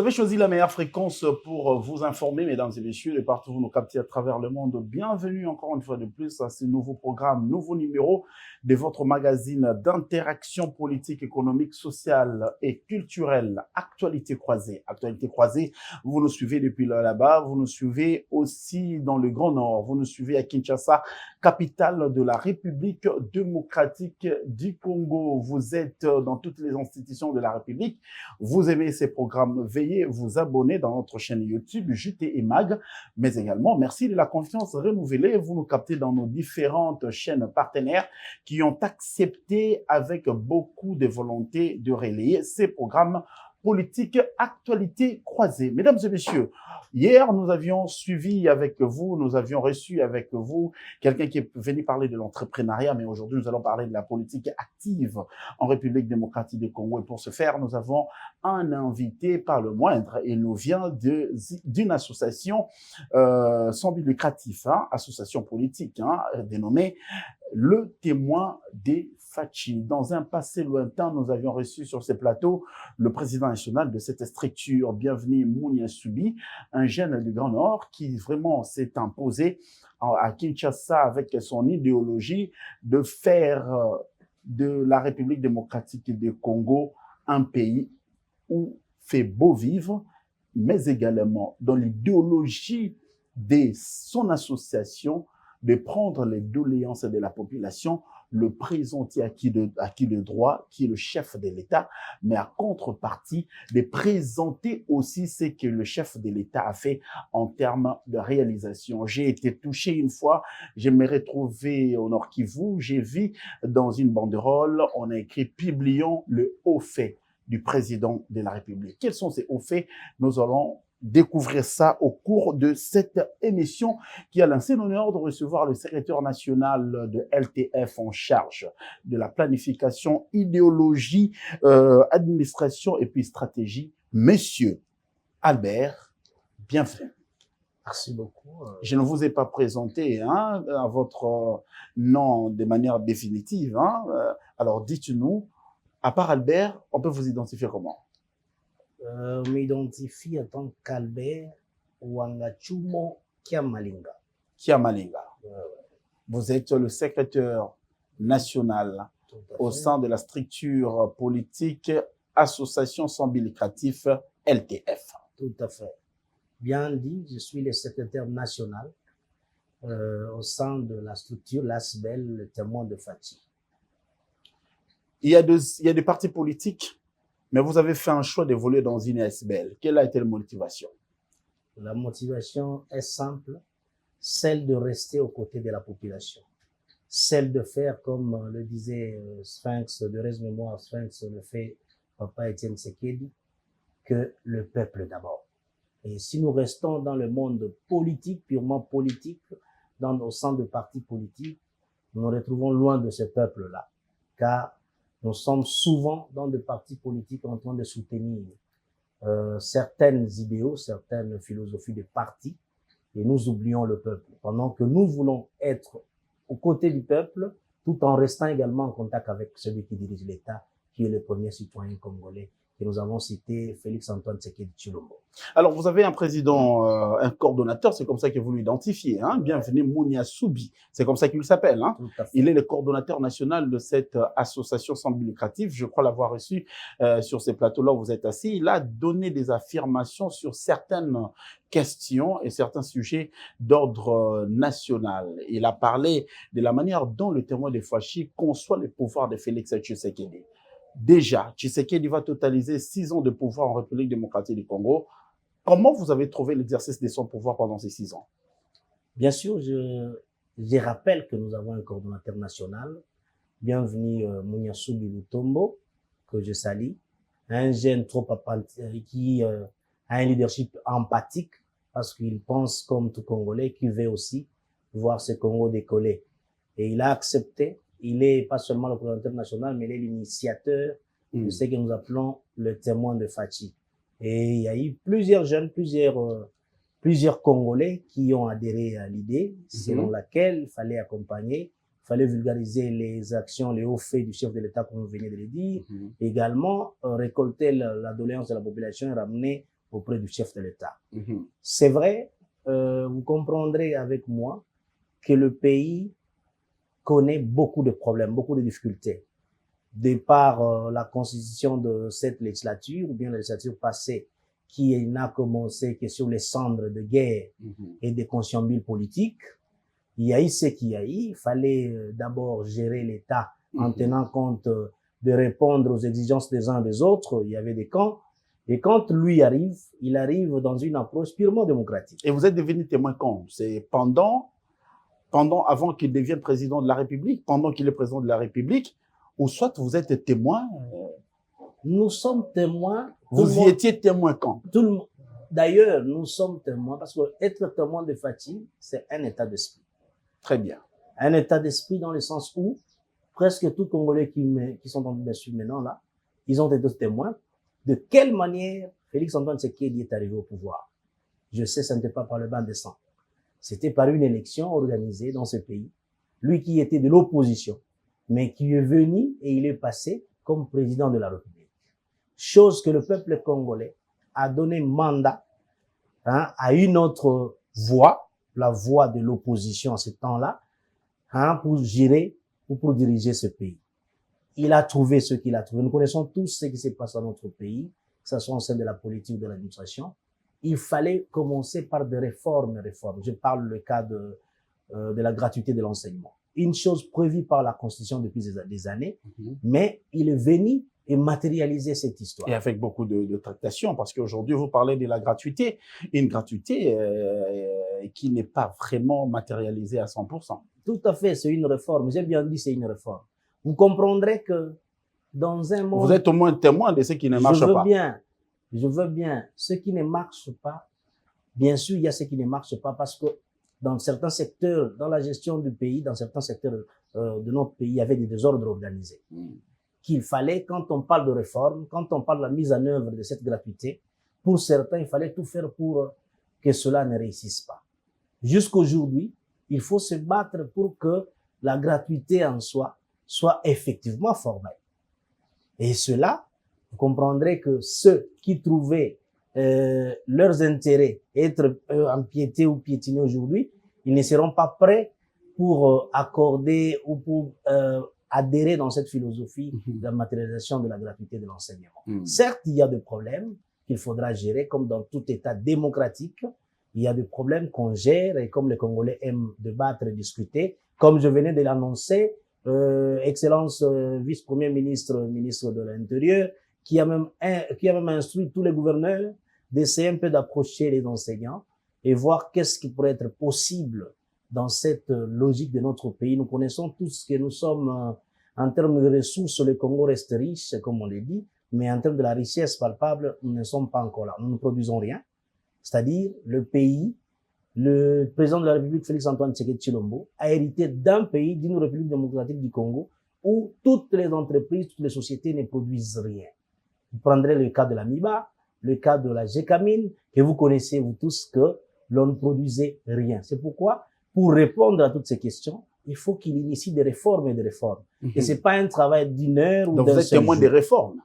avez choisi la meilleure fréquence pour vous informer, mesdames et messieurs, de partout où vous nous captez à travers le monde. Bienvenue encore une fois de plus à ce nouveau programme, nouveau numéro de votre magazine d'interaction politique, économique, sociale et culturelle. Actualité croisée. Actualité croisée, vous nous suivez depuis là-bas, vous nous suivez aussi dans le Grand Nord, vous nous suivez à Kinshasa, capitale de la République démocratique du Congo. Vous êtes dans toutes les institutions de la République. Vous aimez ces programmes, veuillez vous abonner dans notre chaîne YouTube JT et Mag, mais également merci de la confiance renouvelée. Vous nous captez dans nos différentes chaînes partenaires qui ont accepté avec beaucoup de volonté de relayer ces programmes politique, actualité croisée. Mesdames et messieurs, hier, nous avions suivi avec vous, nous avions reçu avec vous quelqu'un qui est venu parler de l'entrepreneuriat, mais aujourd'hui, nous allons parler de la politique active en République démocratique du Congo. Et pour ce faire, nous avons un invité, pas le moindre. Il nous vient d'une association sans but lucratif, association politique, dénommée Le Témoin des Fachi. Dans un passé lointain, nous avions reçu sur ces plateaux le président national de cette structure, bienvenue Mounia Soubi, un jeune du Grand Nord qui vraiment s'est imposé à Kinshasa avec son idéologie de faire de la République démocratique du Congo un pays où fait beau vivre, mais également dans l'idéologie de son association, de prendre les doléances de la population, le présenter à qui de droit, qui est le chef de l'État, mais à contrepartie, de présenter aussi ce que le chef de l'État a fait en termes de réalisation. J'ai été touché une fois, je me retrouvais au Nord Kivu, j'ai vu dans une banderole, on a écrit « Publions le haut fait » du président de la République. Quels sont ces hauts faits? Nous allons découvrir ça au cours de cette émission qui a lancé l'honneur de recevoir le secrétaire national de LTF en charge de la planification, idéologie, administration et puis stratégie, Monsieur Albert. Bienvenue. Merci beaucoup. Je ne vous ai pas présenté à votre nom de manière définitive. Alors dites-nous, à part Albert, on peut vous identifier comment? M'identifie en tant qu'Albert Wangachumo Kiamalinga. Kiamalinga. Vous êtes le secrétaire national au sein de la structure politique Association sans but lucratif LTF. Tout à fait. Bien dit, je suis le secrétaire national au sein de la structure l'ASBEL, le Témoin de Fachi. Il y a des partis politiques, mais vous avez fait un choix d'évoluer dans une ASBEL. Quelle a été la motivation? La motivation est simple, celle de rester aux côtés de la population, celle de faire, comme le disait Sphinx, de reste-mémoire Sphinx, le fait Papa Étienne Tshisekedi, que le peuple d'abord. Et si nous restons dans le monde politique, purement politique, au sein de partis politiques, nous nous retrouvons loin de ce peuple-là, car nous sommes souvent dans des partis politiques en train de soutenir certaines idéaux, certaines philosophies de partis, et nous oublions le peuple. Pendant que nous voulons être aux côtés du peuple, tout en restant également en contact avec celui qui dirige l'État, qui est le premier citoyen congolais, que nous avons cité, Félix-Antoine Tshisekedi Tshilombo. Alors, vous avez un président, un coordonnateur, c'est comme ça que vous l'identifiez. Bienvenue Mounia Soubi, c'est comme ça qu'il s'appelle. Il est le coordonnateur national de cette association sans but lucratif. Je crois l'avoir reçu sur ces plateaux-là où vous êtes assis. Il a donné des affirmations sur certaines questions et certains sujets d'ordre national. Il a parlé de la manière dont le Témoin des Fachi conçoit le pouvoir de Félix Tshisekedi. Déjà, Tshisekedi va totaliser 6 ans de pouvoir en République démocratique du Congo. Comment vous avez trouvé l'exercice de son pouvoir pendant ces 6 ans? Bien sûr, je rappelle que nous avons un coordonnateur national, bienvenue Mounia Soubi Lutombo, que je salue, un jeune trop qui a un leadership empathique, parce qu'il pense comme tout Congolais, qui veut aussi voir ce Congo décoller. Et il a accepté. Il est pas seulement le coordonnateur national, mais il est l'initiateur de ce que nous appelons le Témoin de Fachi. Et il y a eu plusieurs jeunes, plusieurs Congolais qui ont adhéré à l'idée selon laquelle il fallait accompagner, il fallait vulgariser les actions, les hauts faits du chef de l'État, comme vous venez de le dire. Également, récolter la doléance de la population et ramener auprès du chef de l'État. C'est vrai, vous comprendrez avec moi que le pays connaît beaucoup de problèmes, beaucoup de difficultés. De par la constitution de cette législature, ou bien la législature passée, qui n'a commencé que sur les cendres de guerre et des consciences politiques, il y a eu ce qu'il y a eu. Il fallait d'abord gérer l'État en tenant compte de répondre aux exigences des uns des autres. Il y avait des camps. Et quand lui arrive, il arrive dans une approche purement démocratique. Et vous êtes devenu témoin quand? C'est avant qu'il devienne président de la République, pendant qu'il est président de la République, ou soit vous êtes témoin? Nous sommes témoins. Vous y étiez témoin quand? D'ailleurs, nous sommes témoins parce que être témoin de fatigue, c'est un état d'esprit. Très bien. Un état d'esprit dans le sens où presque tous les Congolais qui sont en dessus maintenant là, ils ont été témoins. De quelle manière Félix-Antoine Tshisekedi est arrivé au pouvoir? Je sais, ce n'était pas par le bain de sang. C'était par une élection organisée dans ce pays. Lui qui était de l'opposition, mais qui est venu et il est passé comme président de la République. Chose que le peuple congolais a donné mandat à une autre voix, la voix de l'opposition à ce temps-là, pour gérer ou pour diriger ce pays. Il a trouvé ce qu'il a trouvé. Nous connaissons tous ce qui s'est passé dans notre pays, que ce soit en sein de la politique ou de l'administration. Il fallait commencer par des réformes. Je parle le cas de la gratuité de l'enseignement. Une chose prévue par la Constitution depuis des années, mais il est venu et matérialiser cette histoire. Et avec beaucoup de tractations, parce qu'aujourd'hui, vous parlez de la gratuité, une gratuité qui n'est pas vraiment matérialisée à 100%. Tout à fait, c'est une réforme. J'ai bien dit c'est une réforme. Vous comprendrez que dans un monde... Vous êtes au moins témoin de ce qui ne marche pas. Je veux bien. Ce qui ne marche pas, bien sûr, il y a ce qui ne marche pas parce que dans certains secteurs, dans la gestion du pays, dans certains secteurs de notre pays, il y avait des désordres organisés. Qu'il fallait, quand on parle de réforme, quand on parle de la mise en œuvre de cette gratuité, pour certains, il fallait tout faire pour que cela ne réussisse pas. Jusqu'aujourd'hui, il faut se battre pour que la gratuité en soi soit effectivement formelle. Et cela, vous comprendrez que ceux qui trouvaient leurs intérêts être empiétés ou piétinés aujourd'hui, ils ne seront pas prêts pour accorder ou pour adhérer dans cette philosophie de la matérialisation de la gratuité de l'enseignement. Certes, il y a des problèmes qu'il faudra gérer, comme dans tout État démocratique. Il y a des problèmes qu'on gère et comme les Congolais aiment débattre et discuter. Comme je venais de l'annoncer, Excellence vice-premier ministre, ministre de l'Intérieur, qui a même instruit tous les gouverneurs d'essayer un peu d'approcher les enseignants et voir qu'est-ce qui pourrait être possible dans cette logique de notre pays. Nous connaissons tous que nous sommes, en termes de ressources, le Congo reste riche, comme on l'a dit, mais en termes de la richesse palpable, nous ne sommes pas encore là. Nous ne produisons rien. C'est-à-dire, le pays, le président de la République, Félix-Antoine Tshisekedi Tshilombo, a hérité d'un pays, d'une République démocratique du Congo, où toutes les entreprises, toutes les sociétés ne produisent rien. Vous prendrez le cas de la MIBA, le cas de la Gécamine, que vous connaissez, vous tous, que l'on ne produisait rien. C'est pourquoi, pour répondre à toutes ces questions, il faut qu'il initie des réformes et des réformes. Et c'est pas un travail d'une heure ou d'un seul jour. Donc vous êtes témoin des réformes.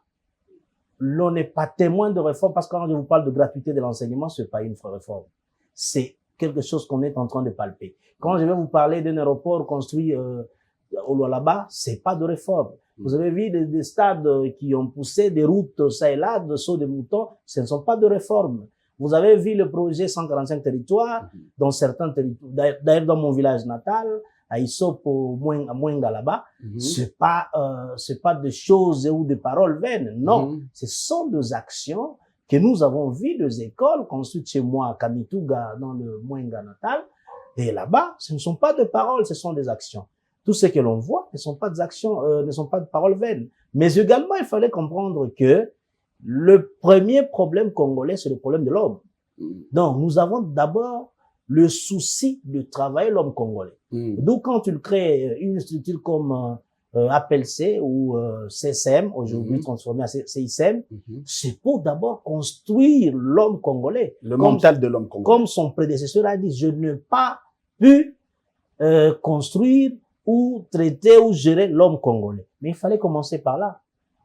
L'on n'est pas témoin de réforme parce que quand je vous parle de gratuité de l'enseignement, c'est pas une réforme. C'est quelque chose qu'on est en train de palper. Quand je vais vous parler d'un aéroport construit au Lualaba, c'est pas de réforme. Vous avez vu des stades qui ont poussé des routes ça et là, de sauts de moutons, ce ne sont pas de réforme. Vous avez vu le projet 145 territoires, dans certains territoires, d'ailleurs dans mon village natal, à Isopo, à Mwenga là-bas, c'est pas des choses ou des paroles vaines. Non, ce sont des actions que nous avons vues, des écoles construites chez moi à Kamituga, dans le Mwenga natal. Et là-bas, ce ne sont pas des paroles, ce sont des actions. Tout ce que l'on voit ne sont pas des actions, ne sont pas de paroles vaines. Mais également, il fallait comprendre que le premier problème congolais, c'est le problème de l'homme. Donc, nous avons d'abord le souci de travailler l'homme congolais. Donc, quand tu crées une structure comme APLC ou CCM, aujourd'hui transformé en CICM, c'est pour d'abord construire l'homme congolais. Le mental de l'homme congolais. Comme son prédécesseur a dit, je n'ai pas pu construire ou traiter ou gérer l'homme congolais. Mais il fallait commencer par là.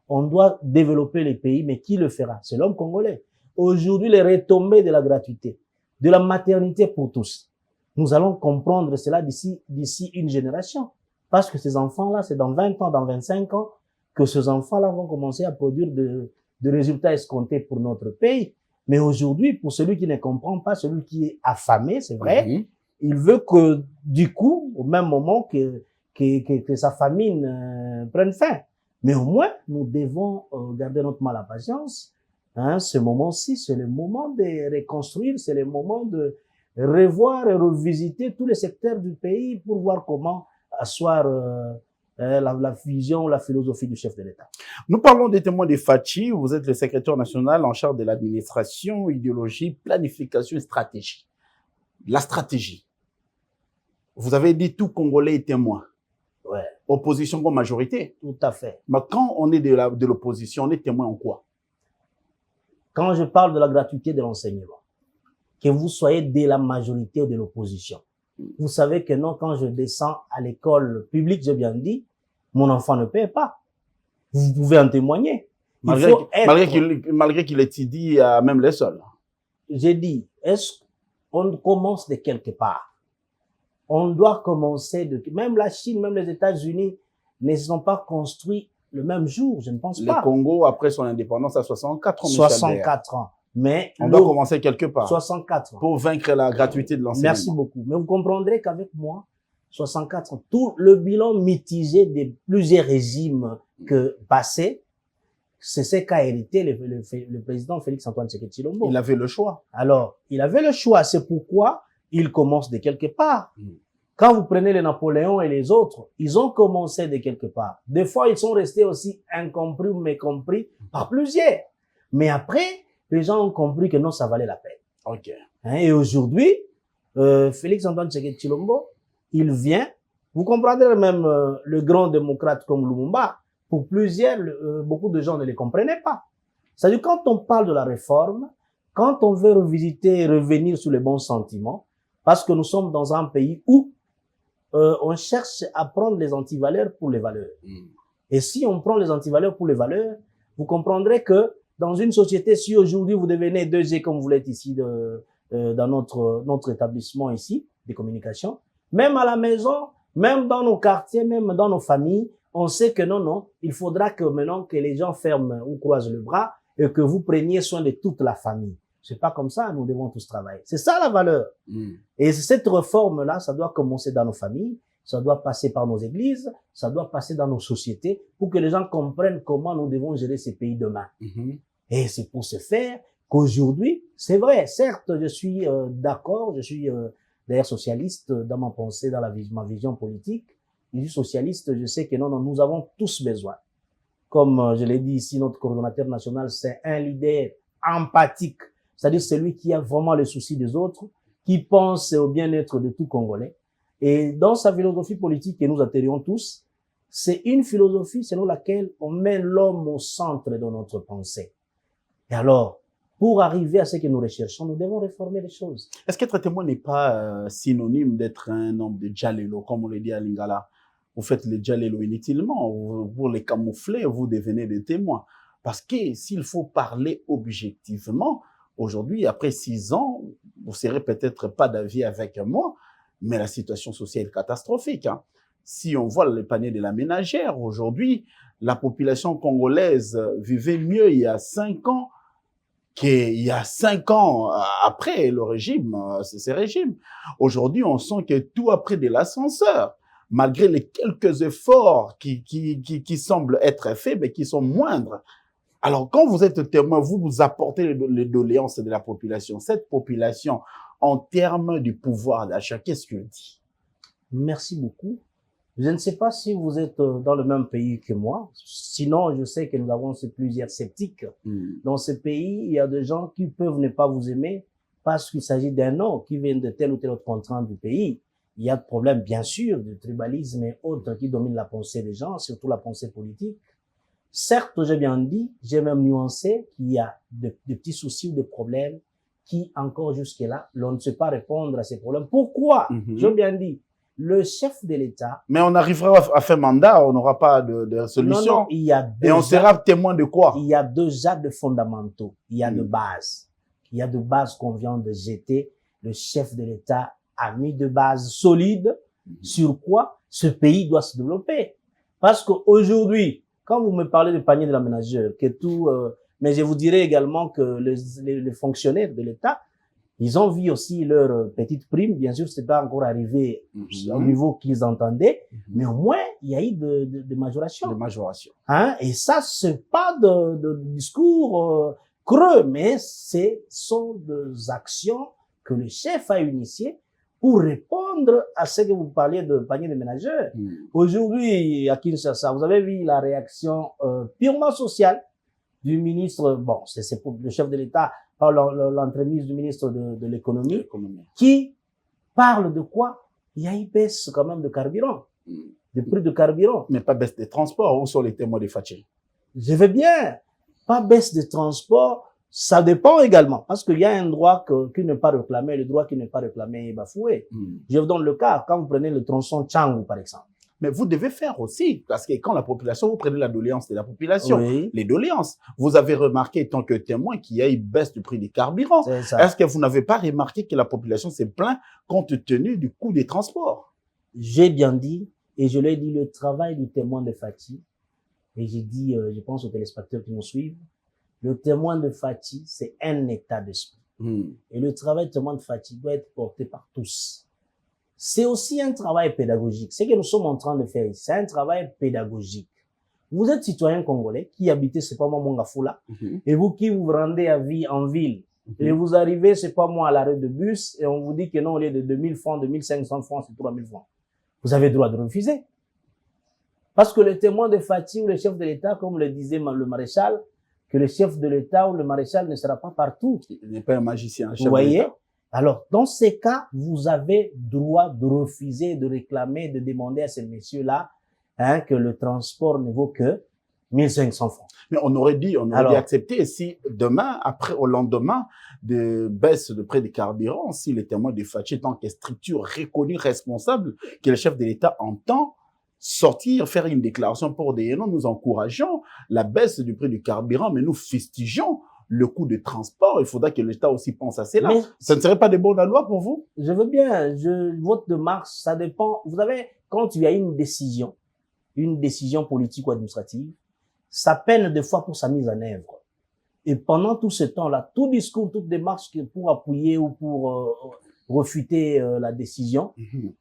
On doit développer les pays, mais qui le fera? C'est l'homme congolais. aujourd'hui les retombées de la gratuité, de la maternité pour tous. Nous allons comprendre cela d'ici une génération. Parce que ces enfants-là, c'est dans 20 ans, dans 25 ans, que ces enfants-là vont commencer à produire de résultats escomptés pour notre pays. Mais aujourd'hui, pour celui qui ne comprend pas, celui qui est affamé, c'est vrai, il veut que, du coup, au même moment que sa famine prenne fin. Mais au moins, nous devons garder notre mal à patience. Ce moment-ci, c'est le moment de reconstruire, c'est le moment de revoir et revisiter tous les secteurs du pays pour voir comment asseoir la vision, la philosophie du chef de l'État. Nous parlons des témoins de Fachi. Vous êtes le secrétaire national en charge de l'administration, idéologie, planification et stratégie. La stratégie. Vous avez dit tout Congolais est témoin. Ouais. Opposition comme majorité. Tout à fait. Mais quand on est de l'opposition, on est témoin en quoi? Quand je parle de la gratuité de l'enseignement, que vous soyez de la majorité ou de l'opposition, vous savez que non, quand je descends à l'école publique, j'ai bien dit, mon enfant ne paie pas. Vous pouvez en témoigner. Malgré qu'il étudie à même les sols. J'ai dit, est-ce qu'on commence de quelque part? On doit commencer même la Chine, même les États-Unis ne sont pas construits le même jour, je ne pense pas. Le Congo, après son indépendance, à 64 ans. 64 ans. Mais on doit commencer quelque part. 64 ans. Pour vaincre la gratuité de l'enseignement. Merci beaucoup. Mais vous comprendrez qu'avec moi, 64 ans, tout le bilan mitigé de plusieurs régimes que passés, c'est ce qu'a hérité le président Félix-Antoine Tshisekedi Tshilombo. Il avait le choix. Alors, il avait le choix. C'est pourquoi il commence de quelque part. Quand vous prenez les Napoléons et les autres, ils ont commencé de quelque part. Des fois, ils sont restés aussi incompris ou mécompris par plusieurs. Mais après, les gens ont compris que non, ça valait la peine. Ok. Et aujourd'hui, Félix-Antoine Tshisekedi Tshilombo, il vient, vous comprendrez même le grand démocrate comme Lumumba, pour plusieurs, beaucoup de gens ne les comprenaient pas. C'est-à-dire quand on parle de la réforme, quand on veut revisiter et revenir sur les bons sentiments, parce que nous sommes dans un pays où on cherche à prendre les antivaleurs pour les valeurs. Et si on prend les antivaleurs pour les valeurs, vous comprendrez que dans une société, si aujourd'hui vous devenez 2G comme vous l'êtes ici dans notre établissement ici, des communications, même à la maison, même dans nos quartiers, même dans nos familles, on sait que non, il faudra que maintenant que les gens ferment ou croisent le bras et que vous preniez soin de toute la famille. C'est pas comme ça, nous devons tous travailler. C'est ça la valeur. Et cette réforme-là, ça doit commencer dans nos familles, ça doit passer par nos églises, ça doit passer dans nos sociétés pour que les gens comprennent comment nous devons gérer ces pays demain. Et c'est pour ce faire qu'aujourd'hui, c'est vrai, certes, je suis d'accord, je suis d'ailleurs socialiste dans ma pensée, dans ma vision politique. Je suis socialiste, je sais que non, nous avons tous besoin. Comme je l'ai dit ici, notre coordonnateur national, c'est un leader empathique, c'est-à-dire celui qui a vraiment le souci des autres, qui pense au bien-être de tout Congolais. Et dans sa philosophie politique que nous adhérons tous, c'est une philosophie selon laquelle on met l'homme au centre de notre pensée. Et alors, pour arriver à ce que nous recherchons, nous devons réformer les choses. Est-ce qu'être témoin n'est pas synonyme d'être un homme de Djalelo, comme on le dit à Lingala? Vous faites les Djalelo inutilement, pour les camoufler, vous devenez des témoins. Parce que s'il faut parler objectivement, aujourd'hui, après 6 ans, vous serez peut-être pas d'avis avec moi, mais la situation sociale est catastrophique. Si on voit le panier de la ménagère, aujourd'hui, la population congolaise vivait mieux il y a 5 ans qu'il y a 5 ans après le régime, ces régimes. Aujourd'hui, on sent que tout a pris de l'ascenseur, malgré les quelques efforts qui semblent être faits, mais qui sont moindres. Alors, quand vous êtes témoin, vous apportez les doléances de la population. Cette population, en termes du pouvoir d'achat, qu'est-ce qu'elle dit? Merci beaucoup. Je ne sais pas si vous êtes dans le même pays que moi. Sinon, je sais que nous avons plusieurs sceptiques. Dans ce pays, il y a des gens qui peuvent ne pas vous aimer parce qu'il s'agit d'un nom qui vient de tel ou tel autre continent du pays. Il y a de problèmes, bien sûr, de tribalisme et autres qui dominent la pensée des gens, surtout la pensée politique. Certes, j'ai bien dit, j'ai même nuancé qu'il y a de petits soucis ou des problèmes qui, encore jusque-là, l'on ne sait pas répondre à ces problèmes. Pourquoi? J'ai bien dit, le chef de l'État... Mais on arrivera à faire mandat, on n'aura pas de solution. Non, il y a et on sera témoin de quoi? Il y a deux actes fondamentaux. Il y a de base. Il y a de base qu'on vient de jeter. Le chef de l'État a mis de base solide sur quoi ce pays doit se développer. Parce qu'aujourd'hui, quand vous me parlez de panier de la ménagère, que tout, mais je vous dirais également que les fonctionnaires de l'État, ils ont vu aussi leur petite prime. Bien sûr, c'est pas encore arrivé au niveau qu'ils entendaient, mais au moins, il y a eu de majoration. De majoration. Hein? Et ça, c'est pas de discours creux, mais ce sont des actions que le chef a initiées pour répondre à ce que vous parliez de panier de ménageurs. Aujourd'hui, à Kinshasa, vous avez vu la réaction purement sociale du ministre, bon, c'est pour le chef de l'État, par l'entremise du ministre de l'économie, qui parle de quoi? Il y a une baisse quand même de carburant, de prix de carburant. Mais pas baisse des transports, où sont les témoins de Fatih? Je veux bien, pas baisse de transport, ça dépend également, parce qu'il y a un droit qui n'est pas réclamé, le droit qui n'est pas réclamé est bafoué. Je vous donne le cas, quand vous prenez le tronçon Tchangou, par exemple. Mais vous devez faire aussi, parce que quand la population, vous prenez la doléance de la population, les doléances. Vous avez remarqué, tant que témoin, qu'il y a une baisse du prix des carburants. Est-ce que vous n'avez pas remarqué que la population s'est plainte compte tenu du coût des transports? J'ai bien dit, et je l'ai dit, le travail du témoin de Fatih, et j'ai dit, je pense aux téléspectateurs qui nous suivent, le témoin de Fatih, c'est un état d'esprit. Et le travail du témoin de Fatih doit être porté par tous. C'est aussi un travail pédagogique. Ce que nous sommes en train de faire ici, c'est un travail pédagogique. Vous êtes citoyen congolais qui habitez, c'est pas moi, Mongafoula, et vous qui vous rendez à vie en ville, et vous arrivez, c'est pas moi, à l'arrêt de bus, et on vous dit que non, au lieu de 2000 francs, 2500 francs, c'est 3000 francs. Vous avez le droit de refuser. Parce que le témoin de Fatih ou le chef de l'État, comme le disait le maréchal, que le chef de l'État ou le maréchal ne sera pas partout. Il n'est pas un magicien, un chef vous voyez? d'État. Alors, dans ces cas, vous avez droit de refuser, de réclamer, de demander à ces messieurs-là que le transport ne vaut que 1500 francs. Mais on aurait dit accepter si demain, après, au lendemain de baisse de prix des carburants, si les témoins de Fatih, tant que structure reconnue, responsable, que le chef de l'État entend sortir, faire une déclaration pour dire non, nous encourageons la baisse du prix du carburant, mais nous fustigeons le coût de transport. Il faudra que l'État aussi pense à cela. Mais ça ne serait pas de bonne loi pour vous? Je veux bien. Votre démarche, ça dépend. Vous savez, quand il y a une décision politique ou administrative, ça peine des fois pour sa mise en œuvre. Et pendant tout ce temps-là, tout discours, toute démarche pour appuyer ou pour refuter la décision,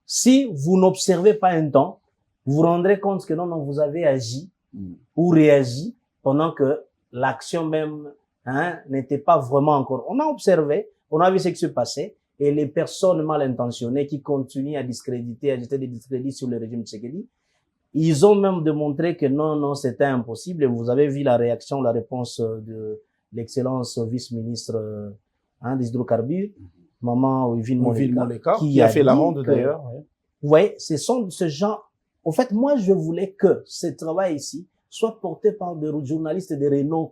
si vous n'observez pas un temps, vous vous rendrez compte que non, vous avez agi ou réagi pendant que l'action même n'était pas vraiment encore. On a observé, on a vu ce qui se passait, et les personnes mal intentionnées qui continuent à discréditer, à jeter des discrédits sur le régime Tshisekedi, ils ont même démontré que non, c'était impossible. Et vous avez vu la réaction, la réponse de l'excellence vice-ministre des hydrocarbures, maman Yvine Moleka, qui a fait la ronde d'ailleurs. Vous voyez, ce sont ce genre. En fait, moi, je voulais que ce travail ici soit porté par des journalistes de renom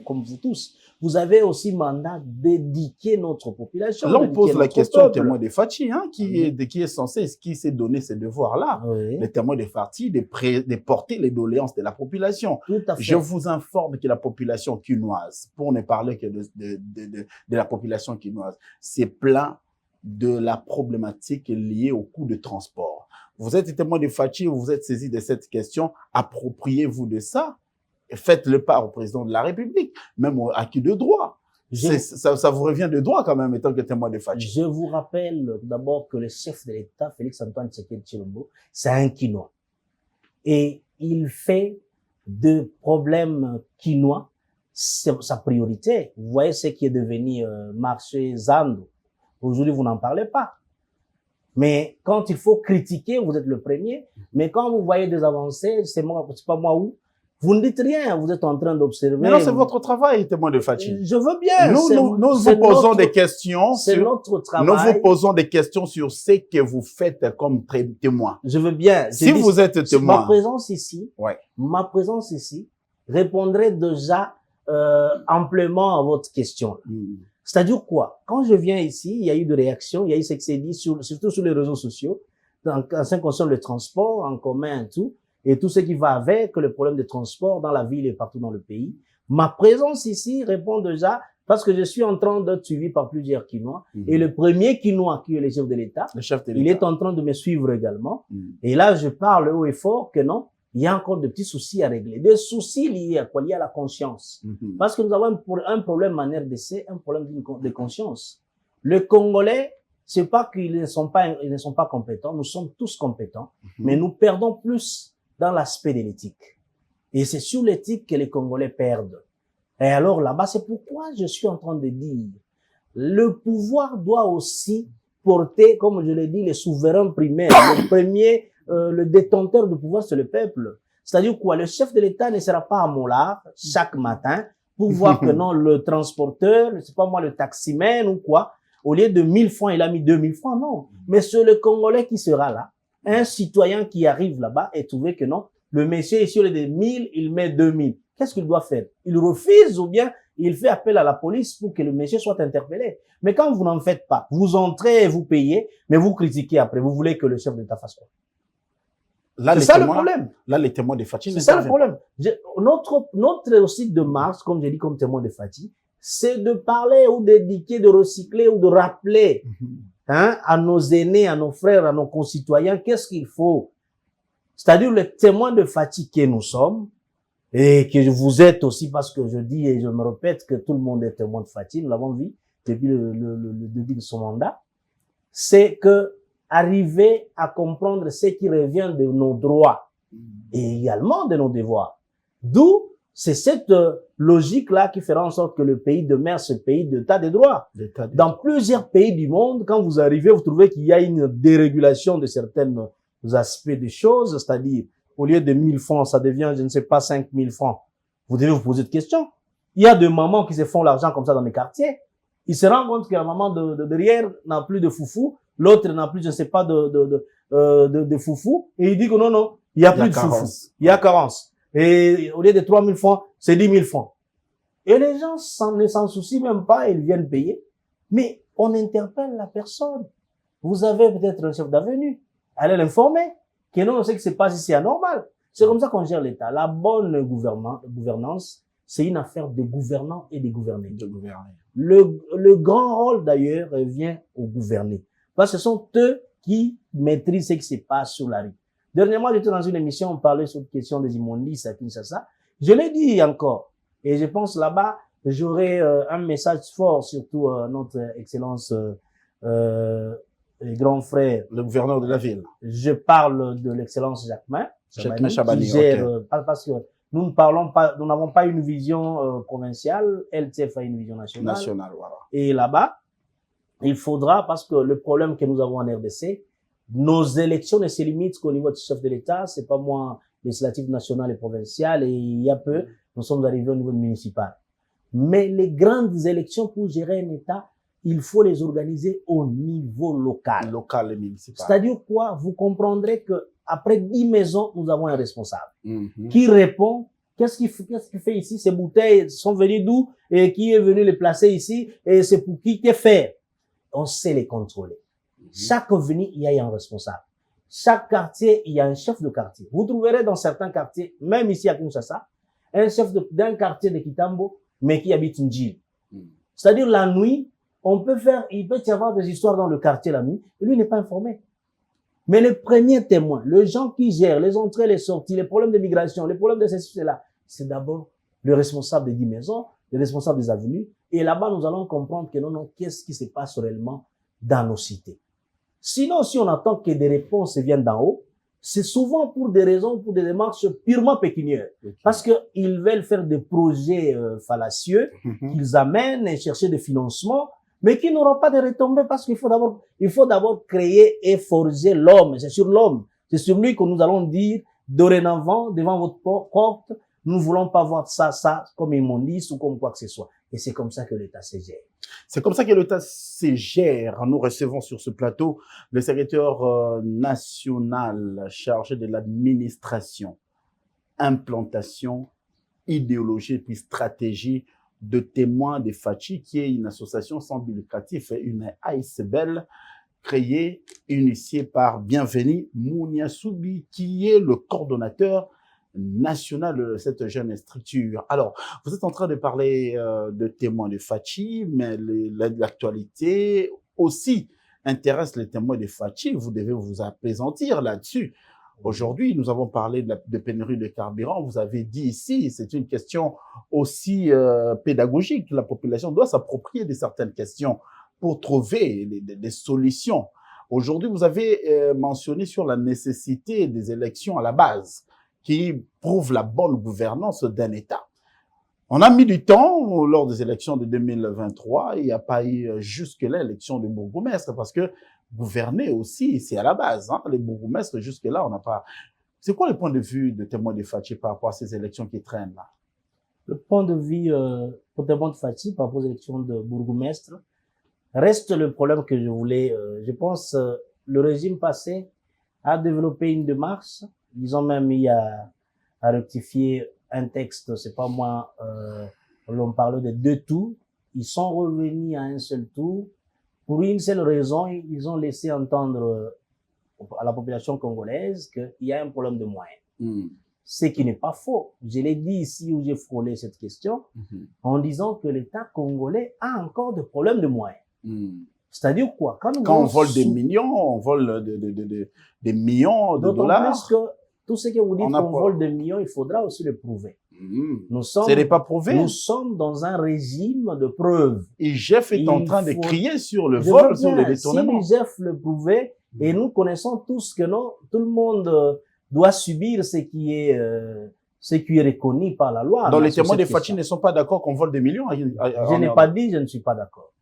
comme vous tous. Vous avez aussi mandat d'éduquer notre population. Là, on pose la question au témoin de Fatih, qui est censé, qui s'est donné ces devoirs-là. Le témoin de Fatih, de porter les doléances de la population. Tout à fait. Je vous informe que la population quinoise, pour ne parler que de la population quinoise, c'est plein de la problématique liée au coût de transport. Vous êtes témoin de Fatih, vous vous êtes saisi de cette question, appropriez-vous de ça et faites-le part au président de la République, même au acquis de droit. Ça vous revient de droit quand même, étant que témoin de Fatih. Je vous rappelle d'abord que le chef de l'État, Félix-Antoine Tshisekedi Tshilombo, c'est un Quinois. Et il fait de problèmes quinois sa priorité. Vous voyez ce qui est devenu marché Zando. Aujourd'hui, vous n'en parlez pas. Mais quand il faut critiquer, vous êtes le premier. Mais quand vous voyez des avancées, c'est pas moi où, vous ne dites rien, vous êtes en train d'observer. Mais non, c'est votre travail, témoin de Fatih. Je veux bien. Nous vous posons des questions. C'est notre travail. Nous vous posons des questions sur ce que vous faites comme témoin. Je veux bien. Si vous êtes témoin. Ma présence ici répondrait déjà amplement à votre question. C'est-à-dire quoi? Quand je viens ici, il y a eu des réactions, il y a eu ce qui s'est dit, surtout sur les réseaux sociaux, en ce qui concerne le transport en commun et tout ce qui va avec le problème de transport dans la ville et partout dans le pays. Ma présence ici répond déjà parce que je suis en train d'être suivi par plusieurs Quinois. Et le premier Quinois qui est le chef de l'État, il est en train de me suivre également. Et là, je parle haut et fort que non, il y a encore de petits soucis à régler. Des soucis liés à quoi? Liés à la conscience. Parce que nous avons un problème en RDC, un problème de conscience. Le Congolais, c'est pas qu'ils ne sont pas compétents. Nous sommes tous compétents. Mais nous perdons plus dans l'aspect de l'éthique. Et c'est sur l'éthique que les Congolais perdent. Et alors là-bas, c'est pourquoi je suis en train de dire, le pouvoir doit aussi porter, comme je l'ai dit, les souverains primaires. Le premier, le détenteur du pouvoir, c'est le peuple. C'est-à-dire quoi? Le chef de l'État ne sera pas à Mollard chaque matin pour voir que non, le transporteur, c'est pas moi le taximène ou quoi. Au lieu de 1000 francs, il a mis 2000 francs, non. Mais c'est le Congolais qui sera là. Un citoyen qui arrive là-bas et trouver que non, le monsieur ici, au lieu de 1000, il met 2000. Qu'est-ce qu'il doit faire? Il refuse ou bien il fait appel à la police pour que le monsieur soit interpellé. Mais quand vous n'en faites pas, vous entrez et vous payez, mais vous critiquez après. Vous voulez que le chef d'État fasse quoi? C'est ça le problème. Là, les témoins de Fati. C'est ça le problème. Notre aussi de Mars, comme j'ai dit comme témoin de Fati, c'est de parler ou d'éduquer, de recycler ou de rappeler à nos aînés, à nos frères, à nos concitoyens, qu'est-ce qu'il faut. C'est-à-dire le témoin de Fati que nous sommes, et que vous êtes aussi, parce que je dis et je me répète que tout le monde est témoin de Fati, nous l'avons vu depuis le début de son mandat, c'est que arriver à comprendre ce qui revient de nos droits et également de nos devoirs. D'où c'est cette logique-là qui fera en sorte que le pays demeure ce pays d'état de droit. Dans plusieurs pays du monde, quand vous arrivez, vous trouvez qu'il y a une dérégulation de certains aspects des choses, c'est-à-dire au lieu de 1000 francs, ça devient, je ne sais pas, 5000 francs. Vous devez vous poser de questions. Il y a des mamans qui se font l'argent comme ça dans les quartiers. Ils se rendent compte que la maman de derrière n'a plus de foufou, l'autre n'a plus, je ne sais pas, de foufou, et il dit que non, non, il y a plus de foufou. Il y a carence. Et au lieu de 3000 francs, c'est 10 000 francs. Et les gens ne s'en soucient même pas, ils viennent payer. Mais on interpelle la personne. Vous avez peut-être un chef d'avenue. Allez l'informer. Que non, on sait que c'est pas ici anormal. C'est comme ça qu'on gère l'État. La bonne gouvernance, c'est une affaire de gouvernants et des gouvernés. Le grand rôle, d'ailleurs, revient aux gouvernés. Parce que ce sont eux qui maîtrisent ce qui se passe sur la rue. Dernièrement, j'étais dans une émission, on parlait sur la question des immondices à Kinshasa. Je l'ai dit encore. Et je pense là-bas, j'aurai un message fort, surtout notre excellence grand frère. Le gouverneur de la ville. Je parle de l'excellence Jacquemain Chabani, qui gère, parce que nous ne parlons pas, nous n'avons pas une vision provinciale, LTF a une vision nationale. Voilà. Et là-bas, il faudra, parce que le problème que nous avons en RDC, nos élections ne se limitent qu'au niveau du chef de l'État, c'est pas moins législatif national et provincial, et il y a peu, nous sommes arrivés au niveau municipal. Mais les grandes élections pour gérer un État, il faut les organiser au niveau local. Local et municipal. C'est-à-dire quoi? Vous comprendrez que après 10 maisons, nous avons un responsable qui répond. Qu'est-ce qu'il fait ici? Ces bouteilles sont venues d'où? Et qui est venu les placer ici? Et c'est pour qui faire? On sait les contrôler. Chaque venue, il y a un responsable. Chaque quartier, il y a un chef de quartier. Vous trouverez dans certains quartiers, même ici à Kinshasa, un chef d'un quartier de Kitambo, mais qui habite une ville. C'est-à-dire la nuit, il peut y avoir des histoires dans le quartier la nuit, et lui n'est pas informé. Mais le premier témoin, les gens qui gèrent les entrées, les sorties, les problèmes de migration, les problèmes de ceci, cela, c'est d'abord le responsable des 10 maisons, le responsable des avenues. Et là-bas, nous allons comprendre que non, qu'est-ce qui se passe réellement dans nos cités. Sinon, si on attend que des réponses viennent d'en haut, c'est souvent pour des raisons, pour des démarches purement pécuniaires. Parce qu'ils veulent faire des projets fallacieux, qu'ils amènent et chercher des financements, mais qui n'auront pas de retombées parce qu'il faut d'abord créer et forger l'homme. C'est sur l'homme. C'est sur lui que nous allons dire, dorénavant, devant votre porte, nous ne voulons pas voir ça, comme immondice ou comme quoi que ce soit. Et c'est comme ça que l'État se gère. C'est comme ça que l'État se gère. Nous recevons sur ce plateau le secrétaire national chargé de l'administration, implantation, idéologie et puis stratégie de témoins de Fati, qui est une association sans but lucratif, une ASBL, créé, initié par Bienvenu Mouniasoubi, qui est le coordonnateur national de cette jeune structure. Alors, vous êtes en train de parler de témoins de Fachi, mais l'actualité aussi intéresse les témoins de Fachi. Vous devez vous apaisantir là-dessus. Aujourd'hui, nous avons parlé de pénurie de carburant. Vous avez dit ici, c'est une question aussi pédagogique. La population doit s'approprier de certaines questions pour trouver des solutions. Aujourd'hui, vous avez mentionné sur la nécessité des élections à la base qui prouvent la bonne gouvernance d'un État. On a mis du temps lors des élections de 2023. Il n'y a pas eu jusque-là l'élection de bourgmestre parce que gouverner aussi, c'est à la base. Hein. Les bourgmestres, jusque-là, on n'a pas... C'est quoi le point de vue de témoin de Fachi par rapport à ces élections qui traînent là? Le point de vue pour témoin de Fachi par rapport aux élections de bourgmestre reste le problème que je voulais... je pense le régime passé a développé une démarche. Ils ont même mis à rectifier un texte, c'est pas moi, on parle de 2 tours. Ils sont revenus à un seul tour. Pour une seule raison, ils ont laissé entendre à la population congolaise qu'il y a un problème de moyens. Ce qui n'est pas faux. Je l'ai dit ici où j'ai frôlé cette question, en disant que l'État congolais a encore des problèmes de moyens. C'est-à-dire quoi? Quand on vole des millions, on vole des millions de dollars. D'autant plus que tout ce que vous dites qu'on vole des millions, il faudra aussi le prouver. Ce n'est pas prouvé. Nous sommes dans un régime de preuves. IGF est en train de crier sur le vol, sur le détournement. Si l'IGF le prouvait, et nous connaissons tous que non, tout le monde doit subir ce qui est reconnu par la loi. Donc les témoins de Fachi ne sont pas d'accord qu'on vole des millions. Je n'ai pas dit, je ne suis pas d'accord.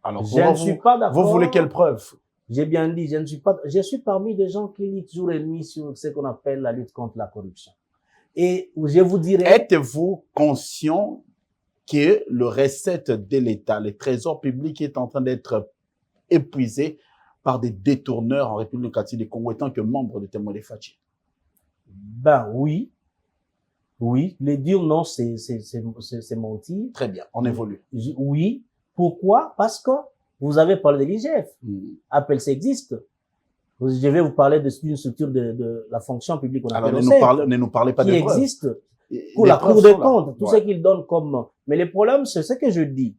Alors, je ne suis pas d'accord. Vous voulez quelle preuve? J'ai bien dit, je suis parmi des gens qui luttent jour et nuit sur ce qu'on appelle la lutte contre la corruption. Et je vous dirais... Êtes-vous conscient que le recette de l'État, le trésor public est en train d'être épuisé par des détourneurs en République démocratique du Congo, étant que membre de témoins de Fachi? Ben oui. Oui. Les dire non, c'est mentir. Très bien, on évolue. Oui. Pourquoi? Parce que vous avez parlé de l'IGF. APLC existe. Je vais vous parler d'une structure de la fonction publique. Alors, ne nous parlez pas de preuves. Qui existe pour la Cour des comptes. Tout ce qu'ils donnent comme... Mais le problème, c'est ce que je dis.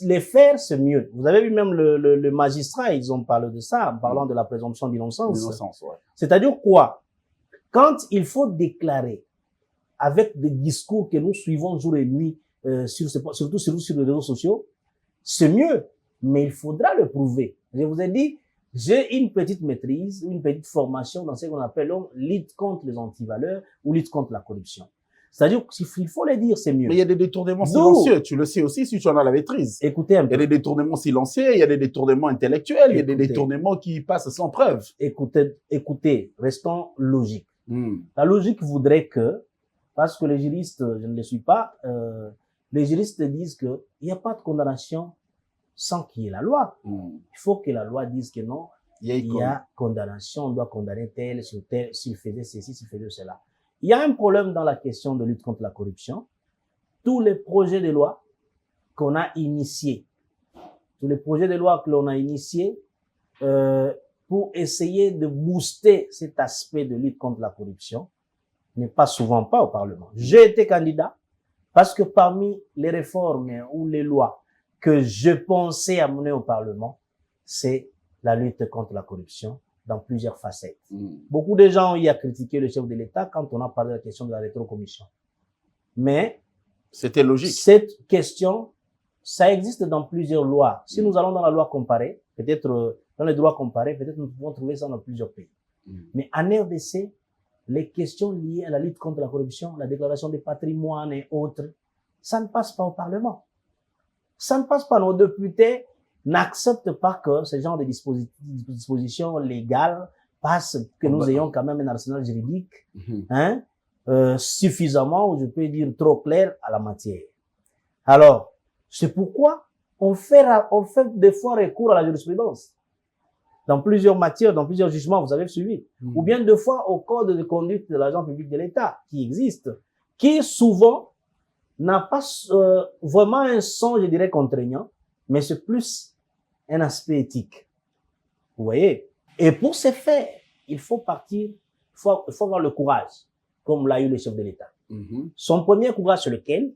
Les faire, c'est mieux. Vous avez vu même le magistrat, ils ont parlé de ça, en parlant de la présomption d'innocence. Ouais. C'est-à-dire quoi? Quand il faut déclarer avec des discours que nous suivons jour et nuit, surtout sur les réseaux sociaux, c'est mieux. Mais il faudra le prouver. Je vous ai dit, j'ai une petite maîtrise, une petite formation dans ce qu'on appelle lutte contre les antivaleurs ou lutte contre la corruption. C'est-à-dire qu'il faut le dire, c'est mieux. Mais il y a des détournements silencieux. Tu le sais aussi si tu en as la maîtrise. Écoutez un peu. Il y a des détournements silencieux, il y a des détournements intellectuels, il y a des détournements qui passent sans preuve. Écoutez, restons logiques. La logique voudrait que, parce que les juristes, je ne le suis pas, les juristes disent qu'il n'y a pas de condamnation sans qu'il y ait la loi. Il faut que la loi dise que non, il y a condamnation, on doit condamner tel sur tel, s'il faisait ceci, s'il faisait cela. Il y a un problème dans la question de lutte contre la corruption. Tous les projets de loi qu'on a initiés, pour essayer de booster cet aspect de lutte contre la corruption, n'est pas souvent pas au Parlement. J'ai été candidat parce que parmi les réformes ou les lois que je pensais amener au Parlement, c'est la lutte contre la corruption dans plusieurs facettes. Beaucoup de gens ont eu à critiquer le chef de l'État quand on a parlé de la question de la rétrocommission. Mais c'était logique. Cette question, ça existe dans plusieurs lois. Si nous allons dans la loi comparée, peut-être dans les droits comparés, peut-être nous pouvons trouver ça dans plusieurs pays. Mais en RDC, les questions liées à la lutte contre la corruption, la déclaration des patrimoines et autres, ça ne passe pas au Parlement. Ça ne passe pas. Nos députés n'acceptent pas que ce genre de dispositions légales passent, que nous ayons quand même un arsenal juridique suffisamment, ou je peux dire trop clair, à la matière. Alors, c'est pourquoi on fait des fois recours à la jurisprudence. Dans plusieurs matières, dans plusieurs jugements, vous avez suivi. Ou bien deux fois au code de conduite de l'agent public de l'État, qui existe, qui souvent n'a pas vraiment un son, je dirais, contraignant, mais c'est plus un aspect éthique. Vous voyez? Et pour ce faire, il faut partir, il faut avoir le courage, comme l'a eu le chef de l'État. Son premier courage, c'est lequel?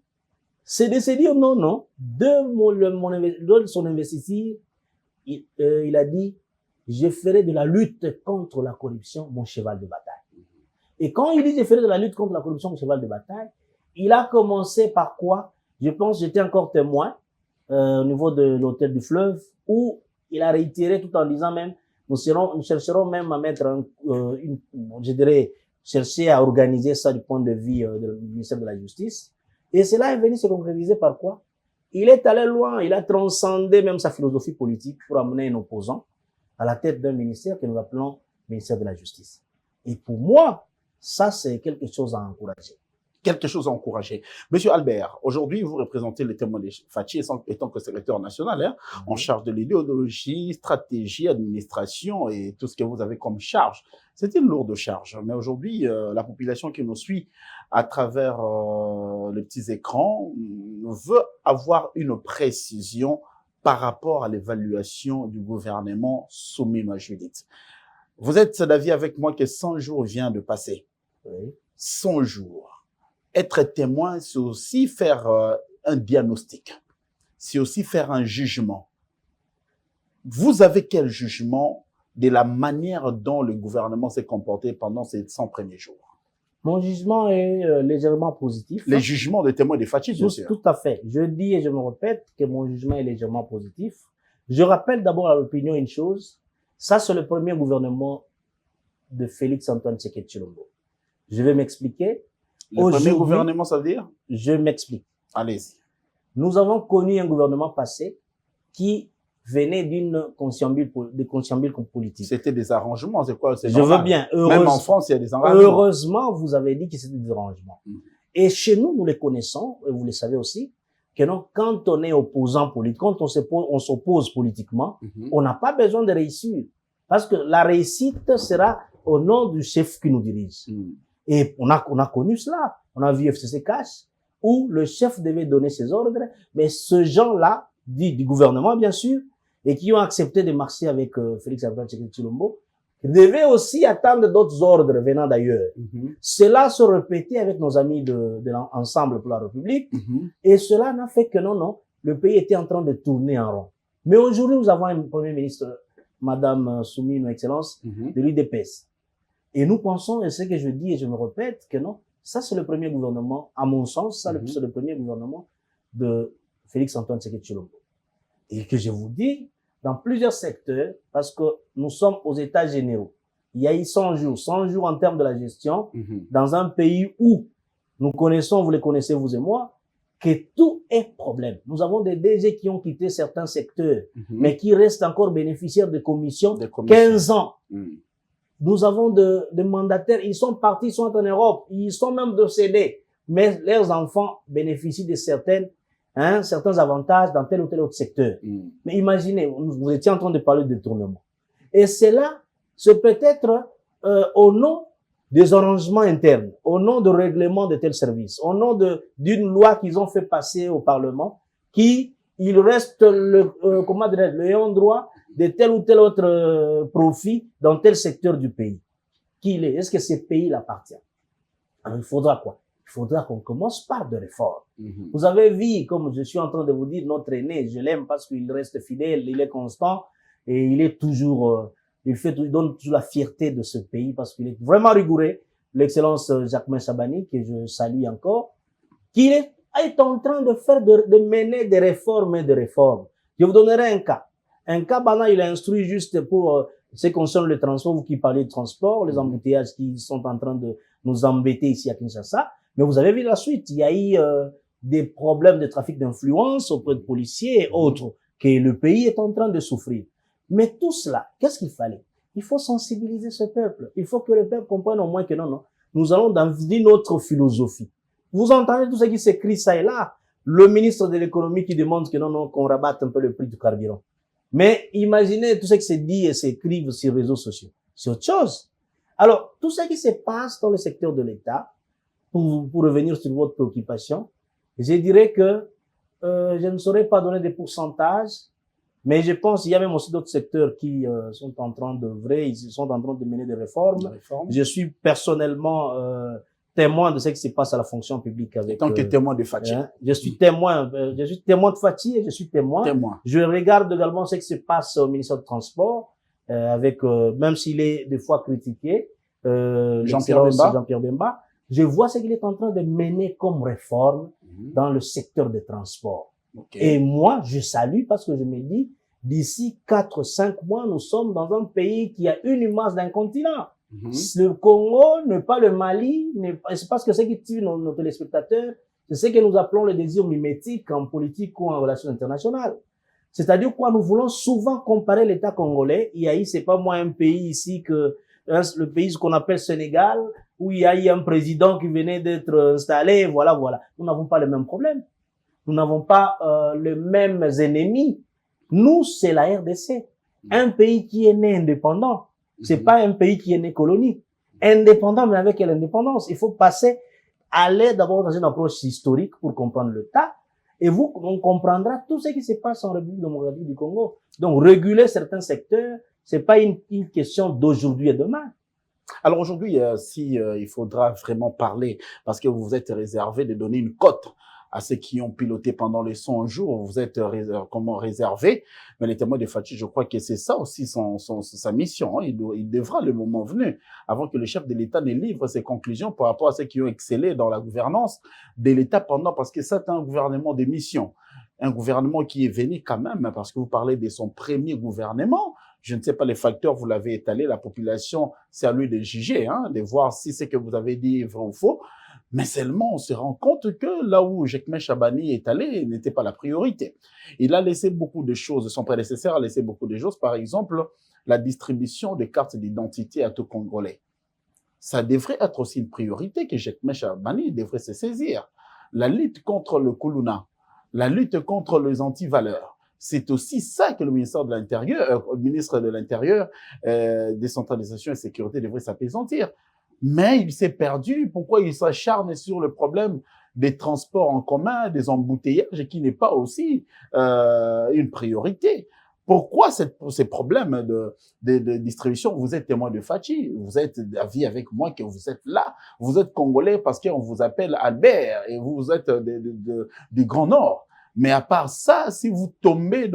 C'est de se dire non, de son investiture, il a dit, je ferai de la lutte contre la corruption mon cheval de bataille. Et quand il dit je ferai de la lutte contre la corruption mon cheval de bataille, il a commencé par quoi? Je pense, j'étais encore témoin au niveau de l'hôtel du Fleuve, où il a réitéré tout en disant même, nous chercherons même à mettre je dirais, chercher à organiser ça du point de vue du ministère de la Justice. Et cela est venu se concrétiser par quoi? Il est allé loin, il a transcendé même sa philosophie politique pour amener un opposant à la tête d'un ministère que nous appelons ministère de la Justice. Et pour moi, ça, c'est quelque chose à encourager. Quelque chose à encourager. Monsieur Albert, aujourd'hui, vous représentez les témoins de Fachi étant que secrétaire national, en charge de l'idéologie, stratégie, administration et tout ce que vous avez comme charge. C'est une lourde charge. Mais aujourd'hui, la population qui nous suit à travers les petits écrans veut avoir une précision par rapport à l'évaluation du gouvernement soumis à Judith. Vous êtes d'avis avec moi que 100 jours vient de passer. Oui. 100 jours. Être témoin, c'est aussi faire un diagnostic. C'est aussi faire un jugement. Vous avez quel jugement de la manière dont le gouvernement s'est comporté pendant ces 100 premiers jours? Mon jugement est légèrement positif. Les jugements des témoins des Fachi, bien sûr. Tout à fait. Je dis et je me répète que mon jugement est légèrement positif. Je rappelle d'abord à l'opinion une chose. Ça, c'est le premier gouvernement de Félix Antoine Tshisekedi Tshilombo. Je vais m'expliquer. Le premier gouvernement, ça veut dire? Je m'explique. Allez-y. Nous avons connu un gouvernement passé qui venait de conciliabule politique. C'était des arrangements, c'est quoi? Je veux bien. Même en France, il y a des arrangements. Heureusement, vous avez dit que c'était des arrangements. Et chez nous, nous les connaissons, et vous le savez aussi, que non, quand on est opposant politique, quand on s'oppose politiquement, on n'a pas besoin de réussir. Parce que la réussite sera au nom du chef qui nous dirige. Et on a connu cela. On a vu FCC Cash, où le chef devait donner ses ordres, mais ce gens-là, du gouvernement, bien sûr, et qui ont accepté de marcher avec Félix Antoine Tshisekedi Tshilombo, devaient aussi attendre d'autres ordres venant d'ailleurs. Cela se répétait avec nos amis de l'Ensemble pour la République, et cela n'a fait que non, le pays était en train de tourner en rond. Mais aujourd'hui, nous avons un premier ministre, Madame Soumi, Excellence, de l'UDPS. Et nous pensons, et c'est ce que je dis et je me répète, que non, ça c'est le premier gouvernement, à mon sens, ça c'est le premier gouvernement de Félix Antoine Tshisekedi Tshilombo. Et que je vous dis, dans plusieurs secteurs, parce que nous sommes aux états généraux, il y a eu 100 jours en termes de la gestion, dans un pays où nous connaissons, vous les connaissez vous et moi, que tout est problème. Nous avons des DG qui ont quitté certains secteurs, mais qui restent encore bénéficiaires de commissions 15 ans. Nous avons des mandataires, ils sont partis, ils sont en Europe, ils sont même décédés, mais leurs enfants bénéficient de certains avantages dans tel ou tel autre secteur. Mais imaginez, vous étiez en train de parler de détournement. Et cela, c'est peut-être au nom des arrangements internes, au nom de règlement de tels services, au nom d'une loi qu'ils ont fait passer au Parlement, il reste le ayant droit de tel ou tel autre profit dans tel secteur du pays. Qui il est? Est-ce que ce pays l'appartient? Alors, il faudra quoi? Il faudra qu'on commence par des réformes. Vous avez vu, comme je suis en train de vous dire, notre aîné, je l'aime parce qu'il reste fidèle, il est constant et il est toujours, il donne toujours la fierté de ce pays parce qu'il est vraiment rigoureux. L'excellence Jacquemain Chabani, que je salue encore, qui est en train de mener des réformes et des réformes. Je vous donnerai un cas. Un cas banal, il a instruit juste pour ce qui concerne le transport, vous qui parlez de transport, les embouteillages qui sont en train de nous embêter ici à Kinshasa. Mais vous avez vu la suite. Il y a eu des problèmes de trafic d'influence auprès de policiers et autres que le pays est en train de souffrir. Mais tout cela, qu'est-ce qu'il fallait? Il faut sensibiliser ce peuple. Il faut que le peuple comprenne au moins que non, nous allons dans une autre philosophie. Vous entendez tout ce qui s'écrit ça et là. Le ministre de l'économie qui demande que qu'on rabatte un peu le prix du carburant. Mais imaginez tout ce qui se dit et s'écrit sur les réseaux sociaux. C'est autre chose. Alors, tout ce qui se passe dans le secteur de l'État, pour revenir sur votre préoccupation, je dirais que je ne saurais pas donner des pourcentages, Mais je pense qu'il y a même aussi d'autres secteurs qui sont en train d'œuvrer, ils sont en train de mener des réformes. Je suis personnellement témoin de ce qui se passe à la fonction publique avec. Tant que témoin de Fachi. Je suis témoin de Fachi et je suis témoin. Je regarde également ce qui se passe au ministère du Transport, avec même s'il est des fois critiqué, Jean-Pierre Bemba. Je vois ce qu'il est en train de mener comme réforme dans le secteur des transports. Et moi, je salue parce que je me dis, d'ici 4-5 mois, nous sommes dans un pays qui a une image d'un continent. Le Congo n'est pas le Mali, c'est parce que ce qui tue nos téléspectateurs, c'est ce que nous appelons le désir mimétique en politique ou en relations internationales. C'est-à-dire quoi, nous voulons souvent comparer l'État congolais. Il y a eu, c'est pas moi, un pays ici que le pays qu'on appelle Sénégal, où il y a eu un président qui venait d'être installé, voilà. Nous n'avons pas le même problème. Nous n'avons pas les mêmes ennemis. Nous, c'est la RDC. Un pays qui est né indépendant. C'est pas un pays qui est né colonie. Indépendant, mais avec l'indépendance. Il faut aller d'abord dans une approche historique pour comprendre le tas. Et on comprendra tout ce qui se passe en République démocratique du Congo. Donc, réguler certains secteurs, c'est pas une question d'aujourd'hui et demain. Alors aujourd'hui, il faudra vraiment parler, parce que vous vous êtes réservé de donner une cote à ceux qui ont piloté pendant les 100 jours, vous êtes réservé, mais les témoins de Fachi, je crois que c'est ça aussi sa mission. Il devra, le moment venu, avant que le chef de l'État ne livre ses conclusions par rapport à ceux qui ont excellé dans la gouvernance de l'État parce que c'est un gouvernement de mission, un gouvernement qui est venu quand même, parce que vous parlez de son premier gouvernement. Je ne sais pas les facteurs, vous l'avez étalé, la population, c'est à lui de juger, de voir si ce que vous avez dit est vrai ou faux. Mais seulement, on se rend compte que là où Jekme Chabani est allé n'était pas la priorité. Il a laissé beaucoup de choses, son prédécesseur a laissé beaucoup de choses, par exemple, la distribution des cartes d'identité à tout Congolais. Ça devrait être aussi une priorité que Jekme Chabani devrait se saisir. La lutte contre le Kuluna, la lutte contre les antivaleurs. C'est aussi ça que le ministre de l'Intérieur, décentralisation et sécurité devrait s'apaisantir. Mais il s'est perdu. Pourquoi il s'acharne sur le problème des transports en commun, des embouteillages, qui n'est pas aussi une priorité? Pourquoi ces problèmes de distribution? Vous êtes témoin de Fachi, vous êtes d'avis avec moi que vous êtes là, vous êtes Congolais parce qu'on vous appelle Albert et vous êtes du Grand Nord. Mais à part ça, si vous tombez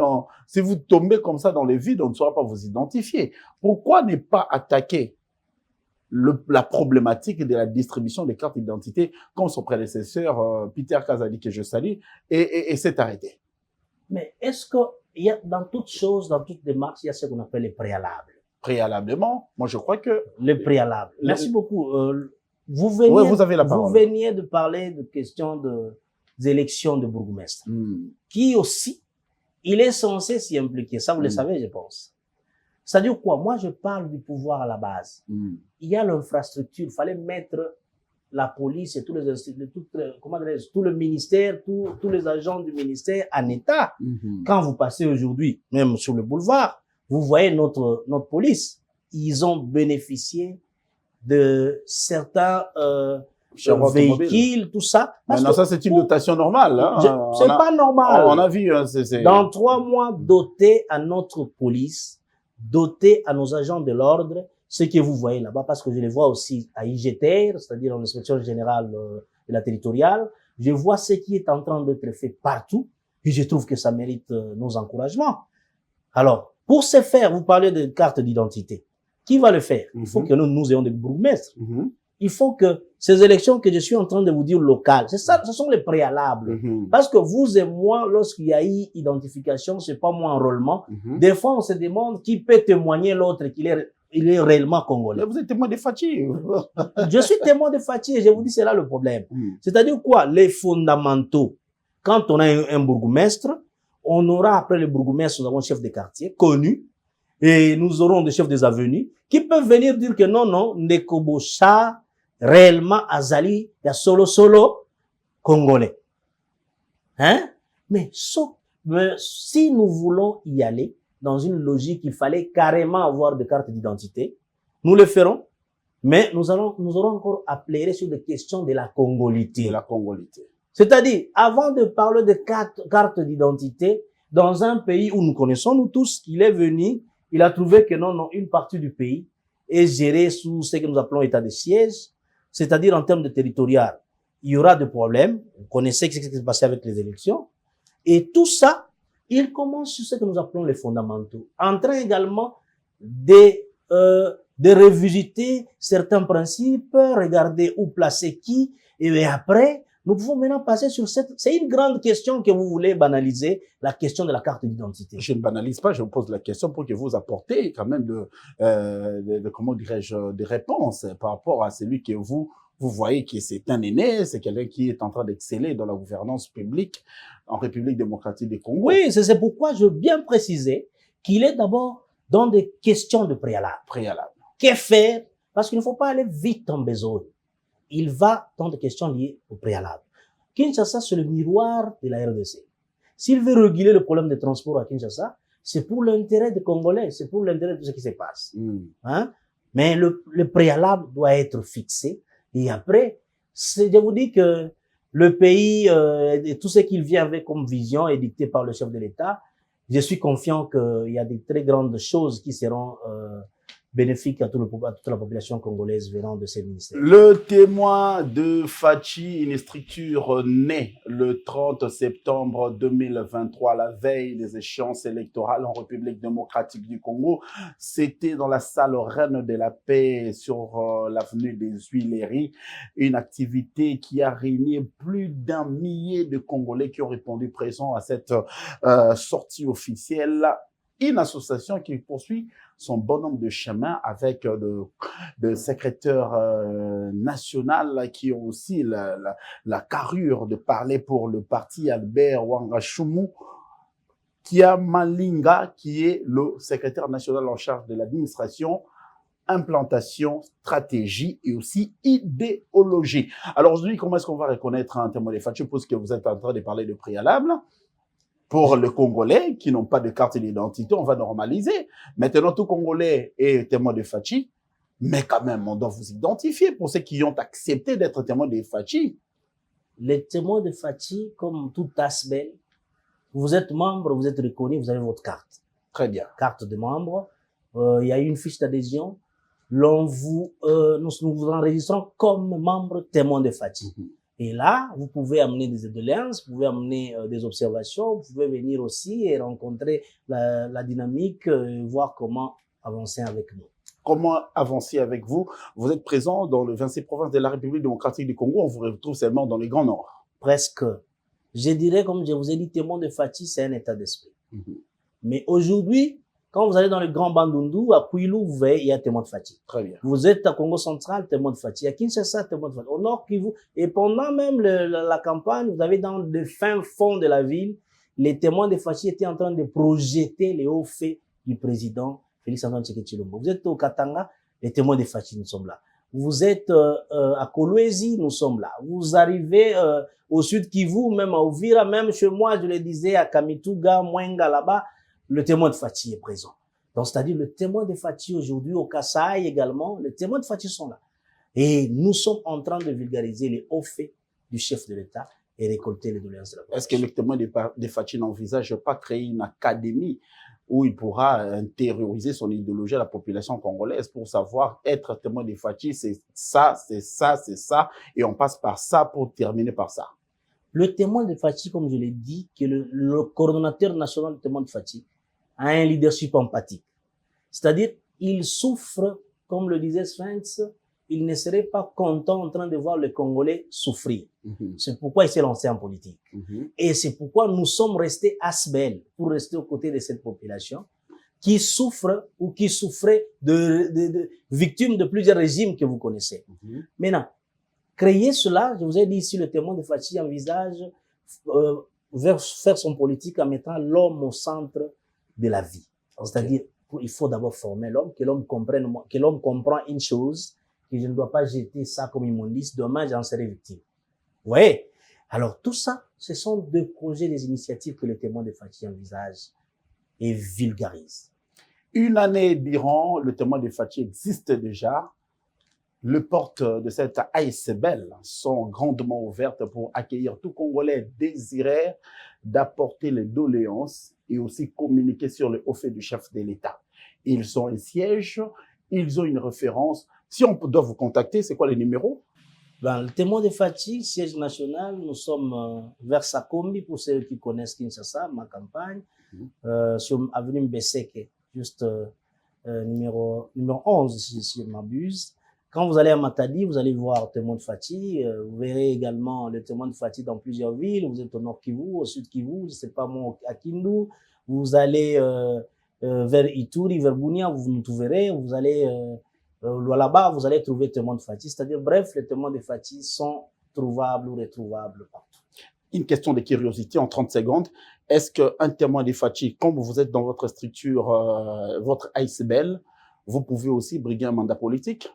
comme ça dans le vide, on ne saura pas vous identifier. Pourquoi ne pas attaquer la problématique de la distribution des cartes d'identité comme son prédécesseur Peter Kazadi, que je salue, et s'est arrêté? Mais est-ce que il y a dans toute chose, dans toute démarche, il y a ce qu'on appelle les préalables? Préalablement, moi je crois que les préalables. Merci beaucoup. Vous avez la parole. Vous veniez de parler de questions des élections de bourgmestre, qui aussi, il est censé s'y impliquer. Ça, vous le savez, je pense. C'est-à-dire quoi? Moi, je parle du pouvoir à la base. Il y a l'infrastructure. Il fallait mettre la police et tous les tout le ministère, tous les agents du ministère en état. Quand vous passez aujourd'hui, même sur le boulevard, vous voyez notre police. Ils ont bénéficié de certains véhicules, tout ça. Maintenant, ça, c'est une dotation normale. Hein. C'est pas normal. On a vu. Dans 3 mois, doté à notre police, doté à nos agents de l'ordre, ce que vous voyez là-bas, parce que je les vois aussi à IGTR, c'est-à-dire en inspection générale de la territoriale, je vois ce qui est en train d'être fait partout, et je trouve que ça mérite nos encouragements. Alors, pour ce faire, vous parlez de carte d'identité. Qui va le faire? Il faut que nous ayons des bourgmestres. Il faut que ces élections que je suis en train de vous dire locales, c'est ça, ce sont les préalables. Parce que vous et moi, lorsqu'il y a eu identification, c'est pas moi enrôlement. Des fois, on se demande qui peut témoigner l'autre qu'il est réellement congolais. Mais vous êtes témoin de Fachi. Je suis témoin de Fachi et je vous dis, c'est là le problème. C'est-à-dire quoi? Les fondamentaux. Quand on a un bourgmestre, on aura après le bourgmestre, nous avons un chef de quartier connu et nous aurons des chefs des avenues qui peuvent venir dire que non, Nekobocha, réellement, Azali, il y a solo congolais. Hein? Mais si nous voulons y aller, dans une logique, il fallait carrément avoir des cartes d'identité. Nous le ferons, mais nous aurons encore à plaider sur des questions de la congolité. De la congolité. C'est-à-dire, avant de parler de cartes d'identité, dans un pays où nous connaissons, nous tous, qu'il est venu, il a trouvé que non, une partie du pays est gérée sous ce que nous appelons état de siège, c'est-à-dire en termes de territorial. Il y aura des problèmes. Vous connaissez ce qui s'est passé avec les élections. Et tout ça, il commence sur ce que nous appelons les fondamentaux, en train également de revisiter certains principes, regarder où placer qui, et après, nous pouvons maintenant passer sur c'est une grande question que vous voulez banaliser, la question de la carte d'identité. Je ne banalise pas, je vous pose la question pour que vous apportez quand même comment dirais-je, des réponses par rapport à celui que vous voyez que c'est un aîné, c'est quelqu'un qui est en train d'exceller dans la gouvernance publique en République démocratique du Congo. Oui, c'est pourquoi je veux bien préciser qu'il est d'abord dans des questions de préalable. Que faire? Parce qu'il ne faut pas aller vite en besogne. Il va dans des questions liées au préalable. Kinshasa, c'est le miroir de la RDC. S'il veut réguler le problème des transports à Kinshasa, c'est pour l'intérêt des Congolais, c'est pour l'intérêt de tout ce qui se passe. Hein? Mais le préalable doit être fixé. Et après, je vous dis que le pays, et tout ce qu'il vient avec comme vision est dicté par le chef de l'État. Je suis confiant qu'il y a des très grandes choses qui seront bénéfiques à toute la population congolaise venant de ces ministères. Le témoin de Fachi, une structure née le 30 septembre 2023, la veille des échéances électorales en République démocratique du Congo. C'était dans la salle Reine de la Paix sur l'avenue des Huileries, une activité qui a réuni plus d'1 millier de Congolais qui ont répondu présent à cette sortie officielle. Une association qui poursuit son bonhomme de chemin avec le secrétaire national qui ont aussi la carrure de parler pour le parti, Albert Wangashumu Kiamalinga, qui est le secrétaire national en charge de l'administration, implantation, stratégie et aussi idéologie. Alors aujourd'hui, comment est-ce qu'on va reconnaître un témoin de Fachi, puisque vous êtes en train de parler de préalable? Pour les Congolais qui n'ont pas de carte d'identité, on va normaliser. Maintenant, tout Congolais est témoin de Fachi, mais quand même, on doit vous identifier pour ceux qui ont accepté d'être témoins de Fachi. Les témoins de Fachi, comme tout Asbel, vous êtes membre, vous êtes reconnu, vous avez votre carte. Très bien. Carte de membre. Il y a une fiche d'adhésion. Nous vous enregistrons comme membre témoin de Fachi. Et là, vous pouvez amener des doléances, vous pouvez amener des observations, vous pouvez venir aussi et rencontrer la dynamique, voir comment avancer avec nous. Comment avancer avec vous? Vous êtes présent dans les 26 provinces de la République démocratique du Congo, on vous retrouve seulement dans les Grands Nord. Presque. Je dirais, comme je vous ai dit, témoin de Fachi, c'est un état d'esprit. Mais aujourd'hui, quand vous allez dans le Grand Bandundu, à Kwilu, vous voyez, il y a témoin de Fachi. Très bien. Vous êtes à Congo central, témoin de Fachi. À Kinshasa, témoin de Fachi. Au nord Kivu. Et pendant même la campagne, vous avez dans le fin fond de la ville, les témoins de Fachi étaient en train de projeter les hauts faits du président Félix Antoine Tshisekedi Tshilombo. Vous êtes au Katanga, les témoins de Fachi, nous sommes là. Vous êtes à Kolwezi, nous sommes là. Vous arrivez au sud Kivu, même à Uvira, même chez moi, je le disais, à Kamituga, Mwenga, là-bas, le témoin de Fachi est présent. Donc, c'est-à-dire le témoin de Fachi aujourd'hui, au Kasaï également, les témoins de Fachi sont là. Et nous sommes en train de vulgariser les hauts faits du chef de l'État et récolter les doléances de la population. Est-ce que le témoin de Fachi n'envisage pas créer une académie où il pourra intérioriser son idéologie à la population congolaise pour savoir être témoin de Fachi, c'est ça, c'est ça, c'est ça, et on passe par ça pour terminer par ça? Le témoin de Fachi, comme je l'ai dit, que le coordonnateur national du témoin de Fachi a un leadership empathique. C'est-à-dire, il souffre, comme le disait Sphinx, il ne serait pas content en train de voir le Congolais souffrir. C'est pourquoi il s'est lancé en politique. Et c'est pourquoi nous sommes restés Asbel, pour rester aux côtés de cette population qui souffre ou qui souffrait de victimes de plusieurs régimes que vous connaissez. Maintenant, créer cela, je vous ai dit ici, le témoin de Fachi envisage faire son politique en mettant l'homme au centre de la vie. C'est-à-dire, il faut d'abord former l'homme, que l'homme comprend une chose, que je ne dois pas jeter ça comme immondice, demain j'en serai victime. Vous voyez? Alors tout ça, ce sont des projets, des initiatives que le témoin de Fachi envisage et vulgarise. Une année durant, le témoin de Fachi existe déjà. Les portes de cette ASBL sont grandement ouvertes pour accueillir tout Congolais désiré d'apporter les doléances et aussi communiquer sur le haut fait du chef de l'État. Ils ont un siège, ils ont une référence. Si on doit vous contacter, c'est quoi les numéros? Ben, le témoin de fatigue, siège national, nous sommes vers Sakombi, pour ceux qui connaissent Kinshasa, ma campagne, sur avenue Mbeseke, juste numéro 11, si je m'abuse. Quand vous allez à Matadi, vous allez voir le témoin de fatigue. Vous verrez également le témoin de fatigue dans plusieurs villes. Vous êtes au nord Kivu, au sud Kivu, je sais pas moi, à Kindu. Vous allez vers Ituri, vers Bunia, vous nous trouverez. Vous allez là-bas, vous allez trouver témoins de fatigue. C'est-à-dire, bref, les témoins de fatigue sont trouvables ou retrouvables partout. Une question de curiosité en 30 secondes. Est-ce qu'un témoin de fatigue, comme vous êtes dans votre structure, votre AICBL, vous pouvez aussi briguer un mandat politique?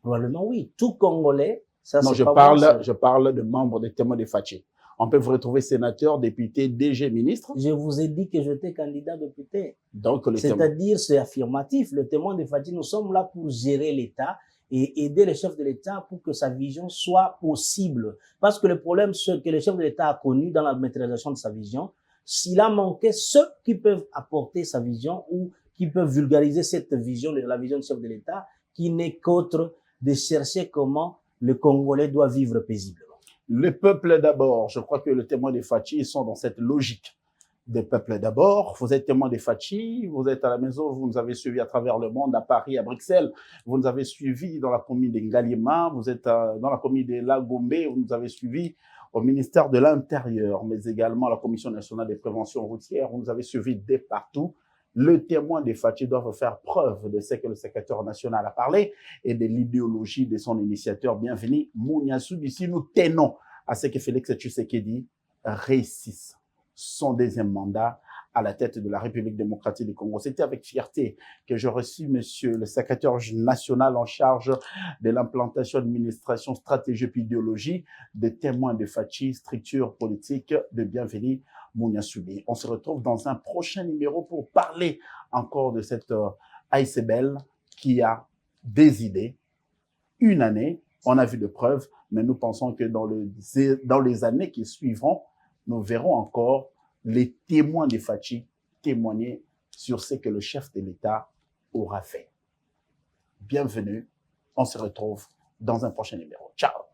Probablement, oui. Tout Congolais, ça non, c'est pas moi, je parle de membres des témoins de fatigue. On peut vous retrouver sénateur, député, DG, ministre. Je vous ai dit que j'étais candidat député. Donc, c'est-à-dire, c'est affirmatif. Le témoin de fatigue, nous sommes là pour gérer l'État et aider le chef de l'État pour que sa vision soit possible. Parce que le problème, ce que le chef de l'État a connu dans la matérialisation de sa vision, s'il a manqué ceux qui peuvent apporter sa vision ou qui peuvent vulgariser cette vision, la vision du chef de l'État, qui n'est qu'autre de chercher comment le Congolais doit vivre paisiblement. Le peuple d'abord. Je crois que les témoins des Fachi sont dans cette logique des peuples d'abord. Vous êtes témoin des Fachi, vous êtes à la maison, vous nous avez suivis à travers le monde, à Paris, à Bruxelles, vous nous avez suivis dans la commune de Ngalima, vous êtes dans la commune de Lagombe, vous nous avez suivis au ministère de l'Intérieur, mais également à la Commission nationale des préventions routières, vous nous avez suivis dès partout. Le témoin des Fachi doit faire preuve de ce que le secrétaire national a parlé et de l'idéologie de son initiateur. Bienvenue, Mouniassou. D'ici, nous tenons à ce que Félix Tshisekedi réussisse son deuxième mandat à la tête de la République démocratique du Congo. C'était avec fierté que je reçus monsieur le secrétaire national en charge de l'implantation, administration, stratégie et idéologie des témoins de Fachi, structure politique de Bienvenue, Mouniassou. On se retrouve dans un prochain numéro pour parler encore de cette AICBL qui a des idées. Une année, on a vu de preuves, mais nous pensons que dans les années qui suivront, nous verrons encore les témoins des Fachi témoigner sur ce que le chef de l'État aura fait. Bienvenue, on se retrouve dans un prochain numéro. Ciao!